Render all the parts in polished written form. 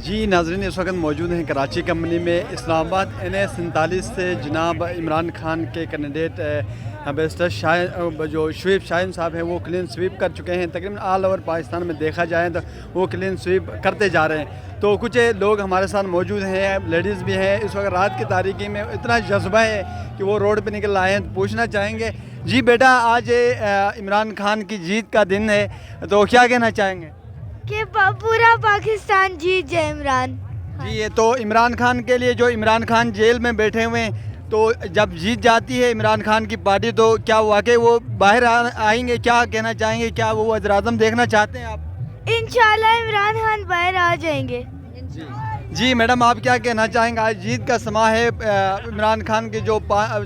जी नाज़रीन, इस वक्त मौजूद हैं कराची कंपनी में इस्लामाबाद NA47 से जनाब इमरान खान के कैंडिडेट एम्बेसडर जो शुएब शाहीन साहब हैं वो क्लीन स्वीप कर चुके हैं। तकरीबन ऑल ओवर पाकिस्तान में देखा जाए तो वो क्लीन स्वीप करते जा रहे हैं। तो कुछ लोग हमारे साथ मौजूद हैं, लेडीज़ भी हैं। इस वक्त रात की तारीकी में इतना जज्बा है कि वो रोड पर निकल आए हैं। तो पूछना चाहेंगे, जी बेटा, आज इमरान खान की जीत का दिन है, तो क्या कहना चाहेंगे? कि पूरा पाकिस्तान जीत जाए इमरान। जी, ये तो इमरान खान के लिए, जो इमरान खान जेल में बैठे हुए हैं, तो जब जीत जाती है इमरान खान की पार्टी तो क्या वाकई वो बाहर आएंगे? क्या कहना चाहेंगे? क्या वो वज़ीर आज़म देखना चाहते हैं आप? इंशाल्लाह इमरान खान बाहर आ जाएंगे। जी मैडम, आप क्या कहना चाहेंगे? आज जीत का समा है। इमरान खान की जो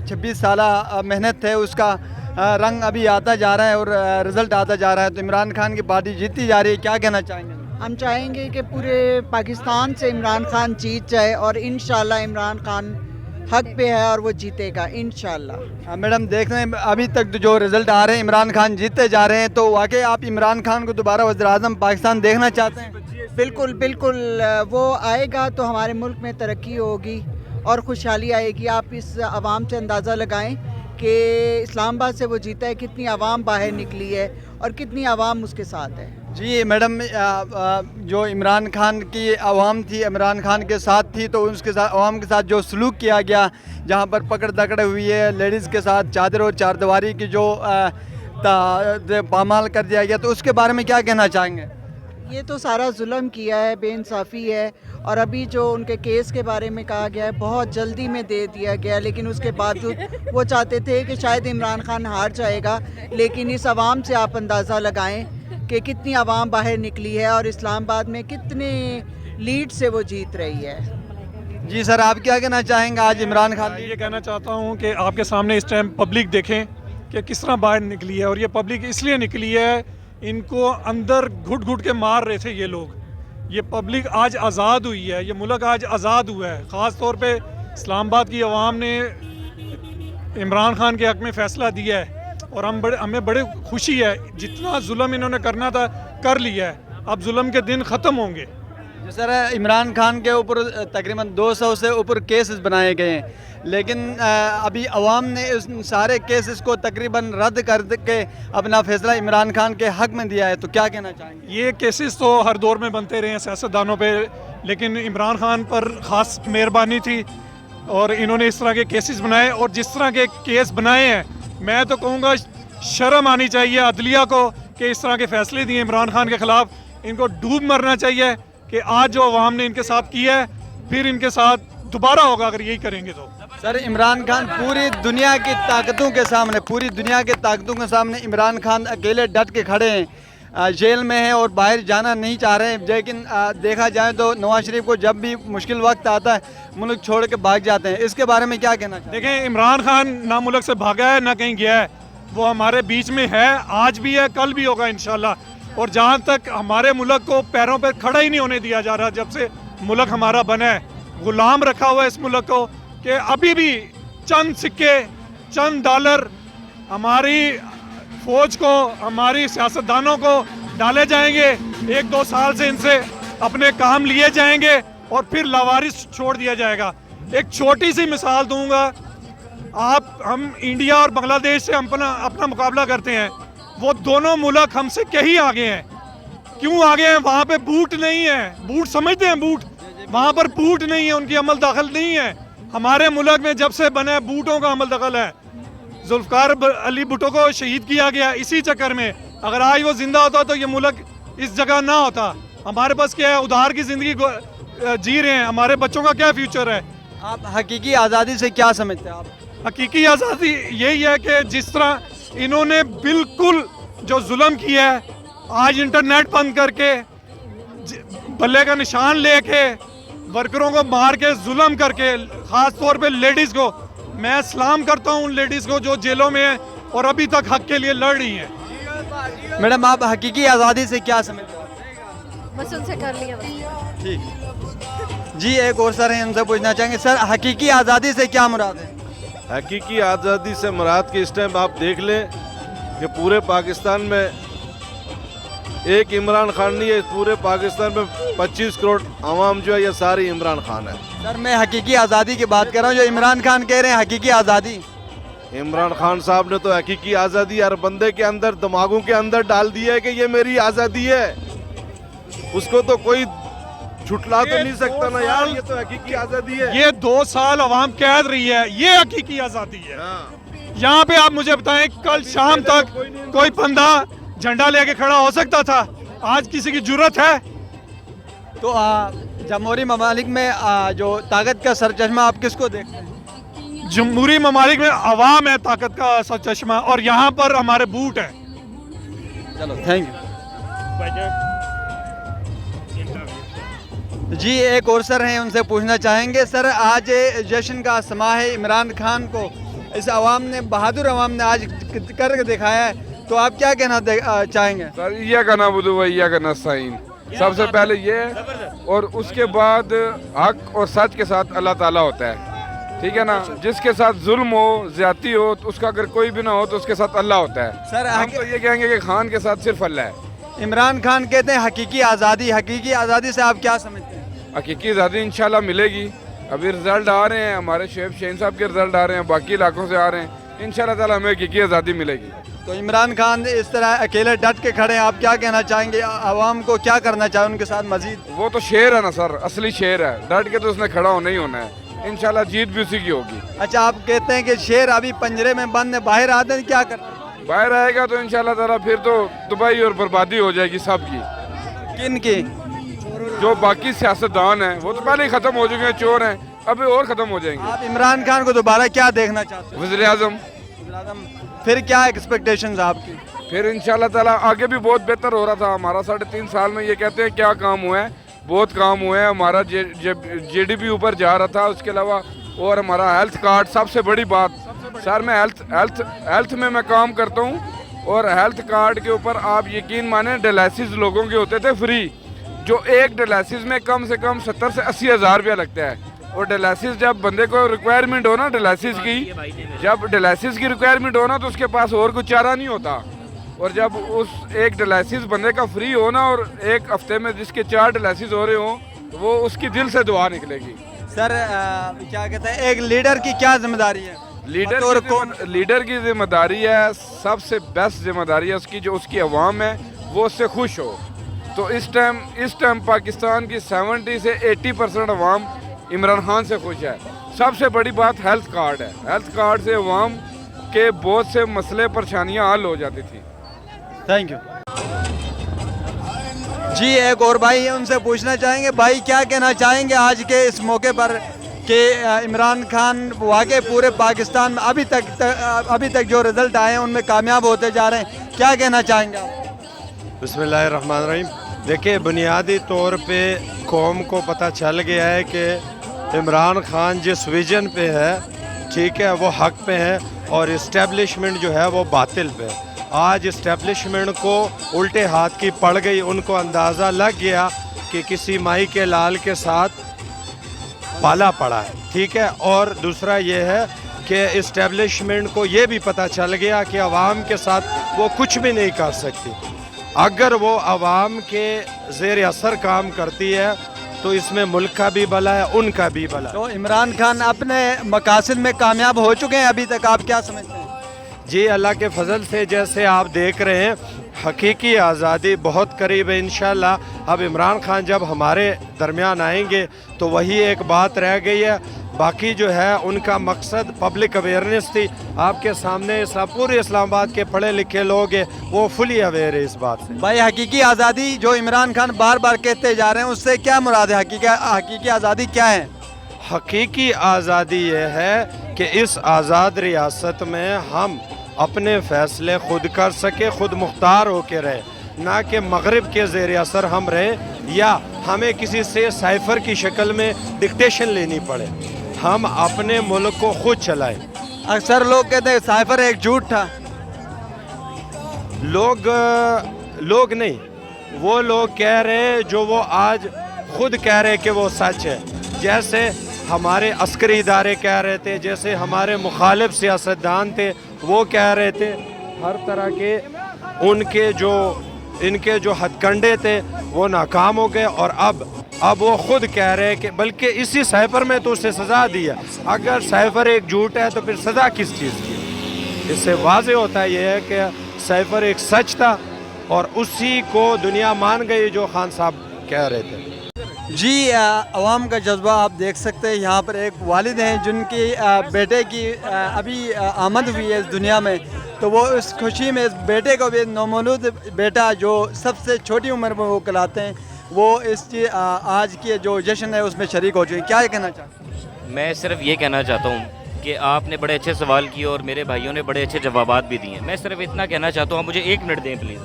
26 साल मेहनत है उसका रंग अभी आता जा रहा है और रिज़ल्ट आता जा रहा है। तो इमरान खान की पार्टी जीतती जा रही है, क्या कहना चाहेंगे? हम चाहेंगे कि पूरे पाकिस्तान से इमरान खान जीत जाए और इंशाल्लाह इमरान खान हक पे है और वो जीतेगा इंशाल्लाह। मैडम, देख रहे हैं अभी तक जो रिज़ल्ट आ रहे हैं इमरान खान जीतते जा रहे हैं, तो वाकई आप इमरान खान को दोबारा वज़ीर आज़म पाकिस्तान देखना चाहते हैं? बिल्कुल बिल्कुल, वो आएगा तो हमारे मुल्क में तरक्की होगी और खुशहाली आएगी। आप इस आवाम से अंदाज़ा लगाएं कि इस्लामाबाद से वो जीता है, कितनी आवाम बाहर निकली है और कितनी आवाम उसके साथ है। जी मैडम, जो इमरान खान की आवाम थी, इमरान खान के साथ थी, तो उसके साथ आवाम के साथ जो सलूक किया गया, जहाँ पर पकड़ दकड़ हुई है, लेडीज़ के साथ चादर और चारदीवारी की जो पामाल कर दिया गया, तो उसके बारे में क्या कहना चाहेंगे? ये तो सारा जुल्म किया है, बेइंसाफ़ी है। और अभी जो उनके केस के बारे में कहा गया है बहुत जल्दी में दे दिया गया, लेकिन उसके बावजूद वो चाहते थे कि शायद इमरान खान हार जाएगा। लेकिन इस आवाम से आप अंदाज़ा लगाएं कि कितनी आवाम बाहर निकली है और इस्लामाबाद में कितने लीड से वो जीत रही है। जी सर, आप क्या कहना चाहेंगे आज इमरान खान? ये कहना चाहता हूँ कि आपके सामने इस टाइम पब्लिक देखें कि किस तरह बाहर निकली है। और ये पब्लिक इसलिए निकली है, इनको अंदर घुट घुट के मार रहे थे ये लोग। ये पब्लिक आज आज़ाद हुई है, ये मुल्क आज आज़ाद हुआ है। ख़ास तौर पे इस्लामाबाद की आवाम ने इमरान खान के हक़ में फ़ैसला दिया है और हमें बड़े खुशी है। जितना जुल्म इन्होंने करना था कर लिया है, अब जुल्म के दिन ख़त्म होंगे। सर, इमरान खान के ऊपर तकरीबन 200 से ऊपर केसेस बनाए गए हैं, लेकिन अभी अवाम ने उस सारे केसेस को तकरीबन रद्द कर के अपना फैसला इमरान खान के हक़ में दिया है। तो क्या कहना चाहेंगे? ये केसेस तो हर दौर में बनते रहे हैं सियासतदानों पे, लेकिन इमरान खान पर ख़ास मेहरबानी थी और इन्होंने इस तरह के केसेस बनाए। और जिस तरह के केस बनाए हैं, मैं तो कहूँगा शर्म आनी चाहिए अदलिया को कि इस तरह के फ़ैसले दिए इमरान खान के ख़िलाफ़। इनको डूब मरना चाहिए कि आज जो अवाम ने इनके साथ किया है फिर इनके साथ दोबारा होगा अगर यही करेंगे तो। सर, इमरान खान पूरी दुनिया की ताकतों के सामने इमरान खान अकेले डट के खड़े हैं, जेल में हैं और बाहर जाना नहीं चाह रहे हैं। लेकिन देखा जाए तो नवाज शरीफ को जब भी मुश्किल वक्त आता है मुल्क छोड़ के भाग जाते हैं। इसके बारे में क्या कहना चाहिए? देखें, इमरान खान ना मुल्क से भागा है ना कहीं गया है, वो हमारे बीच में है, आज भी है, कल भी होगा इंशाल्लाह। और जहाँ तक हमारे मुल्क को पैरों पर खड़ा ही नहीं होने दिया जा रहा, जब से मुल्क हमारा बना है, गुलाम रखा हुआ है इस मुल्क को, कि अभी भी चंद सिक्के, चंद डॉलर हमारी फौज को, हमारी सियासतदानों को डाले जाएंगे। 1-2 साल से इनसे अपने काम लिए जाएंगे और फिर लावारिस छोड़ दिया जाएगा। एक छोटी सी मिसाल दूंगा, हम इंडिया और बांग्लादेश से अपना मुकाबला करते हैं, वो दोनों मुल्क हमसे कहीं आगे हैं। क्यों आगे हैं? वहाँ पे बूट नहीं है, बूट समझते हैं बूट, वहाँ पर बूट नहीं है, उनकी अमल दखल नहीं है। हमारे मुल्क में जब से बना है बूटों का अमल दखल है। जुल्फ़िकार अली भुट्टो को शहीद किया गया इसी चक्कर में। अगर आज वो जिंदा होता तो ये मुल्क इस जगह ना होता। हमारे पास क्या है? उधार की ज़िंदगी जी रहे हैं, हमारे बच्चों का क्या फ्यूचर है? आप हकीकी आज़ादी से क्या समझते हैं? आप हकीकी आज़ादी यही है कि जिस तरह इन्होंने बिल्कुल जो जुल्म किया है, आज इंटरनेट बंद करके बल्ले का निशान लेके वर्करों को मार के जुल्म करके, ख़ास तौर पे लेडीज़ को, मैं सलाम करता हूँ उन लेडीज़ को जो जेलों में हैं और अभी तक हक के लिए लड़ रही हैं। मैडम, आप हकीकी आज़ादी से क्या समझते हैं? बस उनसे कर लिया बस। ठीक जी, एक और सर हैं, उनसे पूछना चाहेंगे, सर हकीकी आज़ादी से क्या मुराद है? हकीकी आज़ादी से मुराद की इस टाइम आप देख लें कि पूरे पाकिस्तान में एक इमरान खान नहीं है, पूरे पाकिस्तान में 25 करोड़ आवाम जो है ये सारी इमरान खान है। सर मैं हकीकी आज़ादी की बात कर रहा हूँ, जो इमरान खान कह रहे हैं हकीकी आज़ादी। इमरान खान साहब ने तो हकीकी आज़ादी हर बंदे के अंदर, दिमागों के अंदर डाल दिया है कि ये मेरी आज़ादी है। उसको तो कोई छुटला तो नहीं सकता ना यार, ये तो हकीकी आज़ादी है। ये 2 साल अवाम कैद रही है, ये हकीकी आज़ादी है। हाँ। यहाँ पे आप मुझे बताएं, कल शाम तक कोई बंदा झंडा लेके खड़ा हो सकता था, आज किसी की जुर्रत है? तो जमहूरी ममालिक में जो ताकत का सरचश्मा आप किसको देखते हैं? जमहूरी ममालिक में अवाम है ताकत का सरचश्मा, और यहाँ पर हमारे बूट है। चलो थैंक यू जी। एक और सर हैं, उनसे पूछना चाहेंगे। सर आज जश्न का समा है, इमरान खान को इस अवाम ने, बहादुर अवाम ने आज करके दिखाया है, तो आप क्या कहना चाहेंगे? सर ये का नाबुदु व इय्या का नस्ताईन, सबसे पहले ये, और उसके बाद हक और सच के साथ अल्लाह ताला होता है, ठीक है ना। जिसके साथ जुल्म हो, ज्यादती हो, तो उसका अगर कोई भी ना हो तो उसके साथ अल्लाह होता है। सर हम तो ये कहेंगे कि खान के साथ सिर्फ अल्लाह है। इमरान खान कहते हैं हकीकी आज़ादी, हकीकी आज़ादी से आप क्या समझते हैं? हकीकी आज़ादी इंशाल्लाह मिलेगी। अभी रिजल्ट आ रहे हैं, हमारे शोएब शहीन साहब के रिजल्ट आ रहे हैं, बाकी इलाकों से आ रहे हैं, इंशाल्लाह ताला हमें हकीकी आज़ादी मिलेगी। तो इमरान खान इस तरह अकेले डट के खड़े हैं, आप क्या कहना चाहेंगे? आवाम को क्या करना चाहिए उनके साथ मजीद? वो तो शेर है ना सर, असली शेर है, डट के तो उसने खड़ा होना ही होना है, इंशाल्लाह जीत भी उसी की होगी। अच्छा, आप कहते हैं कि शेर अभी पंजरे में बंद है, बाहर आते हैं, क्या करते हैं? बाहर आएगा तो इंशाल्लाह ताला फिर तो तबाही और बर्बादी हो जाएगी सबकी। किन की? जो बाकी सियासतदान हैं वो तो पहले ही खत्म हो चुके हैं, चोर हैं, अभी और खत्म हो जाएंगे। आप इमरान खान को दोबारा क्या देखना चाहते हैं? वज़ीर आज़म, फिर क्या एक्सपेक्टेशंस आपकी? फिर इंशाल्लाह ताला आगे भी बहुत बेहतर हो रहा था हमारा। 3.5 साल में ये कहते हैं क्या काम हुआ है, बहुत काम हुआ है हमारा। GDP ऊपर जा रहा था, उसके अलावा और हमारा हेल्थ कार्ड, सबसे बड़ी बात सर, मैं हेल्थ में मैं काम करता हूँ, और हेल्थ कार्ड के ऊपर आप यकीन माने डायलिसिस लोगों के होते थे फ्री, जो एक डायलिसिस में कम से कम 70 से 80 हज़ार रुपया लगता है। और डायलिसिस जब बंदे को रिक्वायरमेंट हो ना डायलिसिस की, जब डायलिसिस की रिक्वायरमेंट हो ना तो उसके पास और कुछ चारा नहीं होता। और जब उस एक डायलिसिस बंदे का फ्री हो ना, और एक हफ्ते में जिसके 4 डायलिसिस हो रहे हो, तो वो उसकी दिल से दुआ निकलेगी। सर क्या कहते हैं, एक लीडर की क्या जिम्मेदारी है? लीडर की जिम्मेदारी है, सबसे बेस्ट जिम्मेदारी है उसकी, जो उसकी अवाम है वो उससे खुश हो। तो इस टाइम पाकिस्तान की 70 से 80% अवाम इमरान खान से खुश है। सबसे बड़ी बात हेल्थ कार्ड है, हेल्थ कार्ड से अवाम के बहुत से मसले परेशानियां हल हो जाती थी। थैंक यू जी। एक और भाई है, उनसे पूछना चाहेंगे। भाई क्या कहना चाहेंगे आज के इस मौके पर कि इमरान खान वाकई पूरे पाकिस्तान में अभी तक जो रिजल्ट आए हैं उनमें कामयाब होते जा रहे हैं, क्या कहना चाहेंगे आप? बिस्मिल्लाहिर्रहमानिर्रहीम। देखिए, बुनियादी तौर पे कौम को पता चल गया है कि इमरान खान जिस विजन पे है, ठीक है, वो हक पे है, और इस्टेब्लिशमेंट जो है वो बातिल पे है। आज इस्टेब्लिशमेंट को उल्टे हाथ की पड़ गई, उनको अंदाज़ा लग गया कि किसी माई के लाल के साथ पाला पड़ा है, ठीक है। और दूसरा ये है कि इस्टेब्लिशमेंट को ये भी पता चल गया कि आवाम के साथ वो कुछ भी नहीं कर सकती। अगर वो आवाम के ज़ेर असर काम करती है तो इसमें मुल्क का भी भला है, उनका भी भला है। तो इमरान खान अपने मकासद में कामयाब हो चुके हैं अभी तक, आप क्या समझते हैं? जी, अल्लाह के फजल से जैसे आप देख रहे हैं, हकीकी आज़ादी बहुत करीब है इंशाल्लाह। अब इमरान खान जब हमारे दरमियान आएंगे तो वही एक बात रह गई है, बाकी जो है उनका मकसद पब्लिक अवेयरनेस थी। आपके सामने पूरे इस्लामाबाद के पढ़े लिखे लोग हैं, वो फुली अवेयर है इस बात से। भाई हकीकी आज़ादी जो इमरान खान बार बार कहते जा रहे हैं, उससे क्या मुराद है? हकीकी आज़ादी क्या है? हकीकी आज़ादी ये है कि इस आज़ाद रियासत में हम अपने फ़ैसले खुद कर सके, खुद मुख्तार होके रहे, ना कि मगरिब के ज़ेर असर हम रहे, या हमें किसी से साइफर की शक्ल में डिक्टेशन लेनी पड़े। हम अपने मुल्क को खुद चलाएं। अक्सर लोग कहते हैं साइफर एक झूठ था। लोग नहीं, वो लोग कह रहे हैं जो वो आज खुद कह रहे कि वो सच है। जैसे हमारे अस्करी इदारे कह रहे थे, जैसे हमारे मुखालिफ सियासतदान थे वो कह रहे थे, हर तरह के उनके जो इनके जो हथकंडे थे वो नाकाम हो गए, और अब वो खुद कह रहे हैं कि बल्कि इसी साइफर में तो उसे सज़ा दी है। अगर साइफर एक झूठ है तो फिर सज़ा किस चीज़ की? इससे वाज़ेह होता ये है कि साइफर एक सच था और उसी को दुनिया मान गई जो खान साहब कह रहे थे। जी, अवाम का जज्बा आप देख सकते हैं। यहाँ पर एक वालिद हैं जिनकी बेटे की अभी आमद हुई है इस दुनिया में, तो वो इस खुशी में इस बेटे को भी नौमौलूद बेटा जो सबसे छोटी उम्र में वो कहलाते हैं, वो इस आज की जो जश्न है उसमें शरीक हो चुके हैं। क्या कहना चाहते हैं? मैं सिर्फ ये कहना चाहता हूँ कि आपने बड़े अच्छे सवाल किए और मेरे भाइयों ने बड़े अच्छे जवाबात भी दिए। मैं सिर्फ इतना कहना चाहता हूँ, मुझे 1 मिनट दें प्लीज़।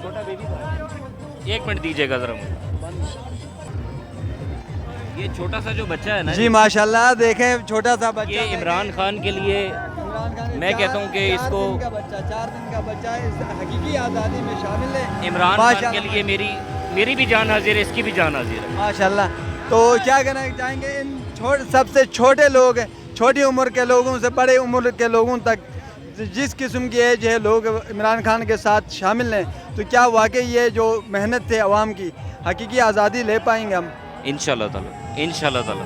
छोटा बेबी 1 मिनट दीजिएगा ज़रा मुझे। ये छोटा सा जो बच्चा है ना जी माशाल्लाह, देखें छोटा सा बच्चा, ये इमरान खान के लिए मैं कहता हूँ कि इसको 4 दिन का बच्चा इस हकीकी आज़ादी में शामिल है। इमरान खान के लिए मेरी भी जान हाजिर है, इसकी भी जान हाजिर है माशाल्लाह। तो क्या कहना चाहेंगे इन सबसे छोटे लोग, छोटी उम्र के लोगों से बड़े उम्र के लोगों तक जिस किस्म की एज है लोग इमरान खान के साथ शामिल हैं, तो क्या वाकई ये जो मेहनत है अवाम की, हकीकी आज़ादी ले पाएंगे हम? इंशाल्लाह ताला।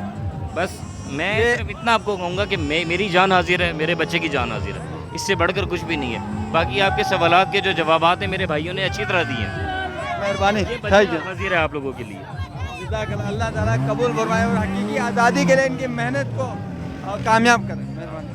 बस मैं सिर्फ इतना आपको कहूँगा कि मेरी जान हाजिर है, मेरे बच्चे की जान हाजिर है, इससे बढ़कर कुछ भी नहीं है। बाकी आपके सवालात के जो जवाबात हैं मेरे भाइयों ने अच्छी तरह दिए हैं। मेहरबानी, हाजिर है आप लोगों के लिए। अल्लाह ताला कबूल फरमाए और हकीकी आज़ादी के लिए इनकी मेहनत को कामयाब करें। मेहरबानी।